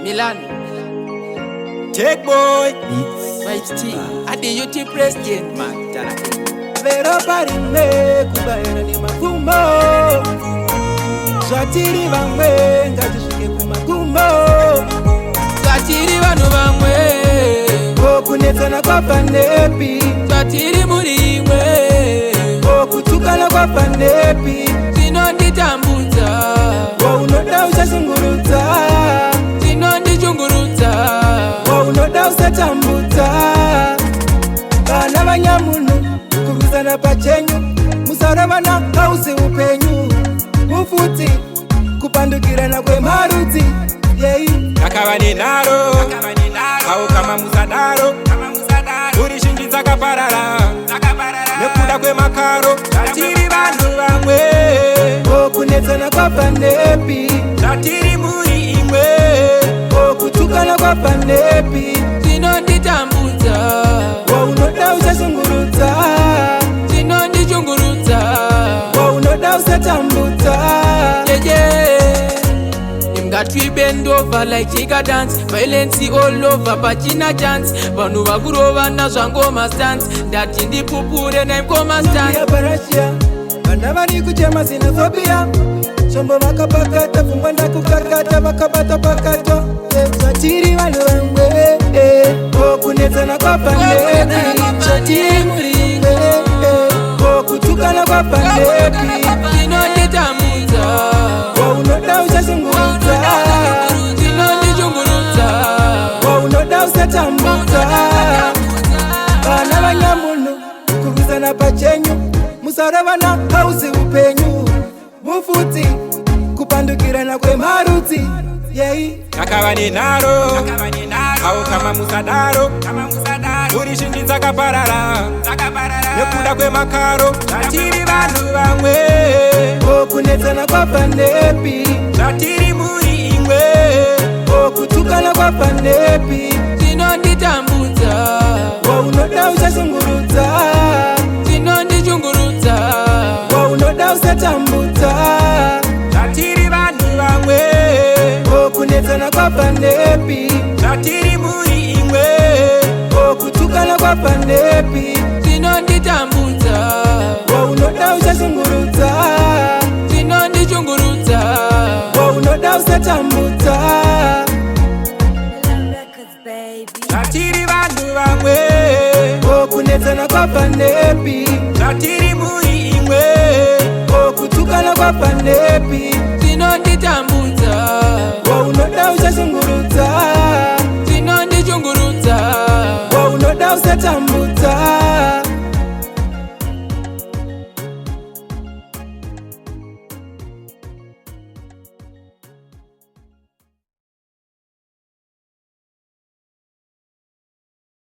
Milan. Take boy. Vibes T. At the YouTube president, man. Vero parime kubaena ni magumo. Swatiri bamwe ngajishike ku magumo. Swatiri banu bamwe Okunetana kwa panepi. Swatiri murimwe Okutukana kwa panepi. Zino nditambuza Unoda usazunguruza. Zino ndichunguruza Unoda usatambuza. Bana banyamunu kuruzana pachenyu. Musarabana hausi upenyu. Mufuti kupandukirana kwe maruti. Kakavani naro Kau kama musadaro Urishingiza kaparara Nekuda kwe makaro Tatiri bandu bamwe Okunetana kwa panepi. Tatiri muri imwe Okutukana kwa panepi. Zino nditambuza Unoda usazunguruza. Zino ndichunguruza Unoda usatambuza. Got we bend over like Jigga dance. Violence all over, Pachina chance. Banu bagurova na zwangoma stance. That in the pupure na mkoma stand. Ya barashia bana bari kuchema sinazobia. Sombo makapakata fumbanda kukakata makabata pakato. Swatiri banu bamwe Okunetana kwa panepi. Swatiri murimwe Okutukana kwa panepi. Zino nditambuza Unoda usazunguruza. Zino ndichunguruza Unoda usatambuza. Bana banyamunu kuruzana pachenyu. Musarabana hausi upenyu. Mufuti kupandukirana kwe maruti. Kakavani naro Kau kama musadaro Urishingiza kaparara Nekuda kwe makaro Tatiri bandu bamwe Okunetana kwa panepi. Tatiri muri imwe Okutukana kwa panepi. Zino nditambuza Unoda usazunguruza. Zino ndichunguruza Unoda usatambuza. Tatiri bandu bamwe Okunetana kwa panepi. Tatiri muri imwe Okutukana kwa panepi. Zino nditambuza Unoda usazunguruza. Zino ndichunguruza Unoda usatambuza. Tatiri bandu bamwe Okunetana kwa panepi. Tatiri muri imwe Okutukana kwa panepi. Zino nditambuza Unoda usazunguruza. Zino ndichunguruza Unoda usatambuza.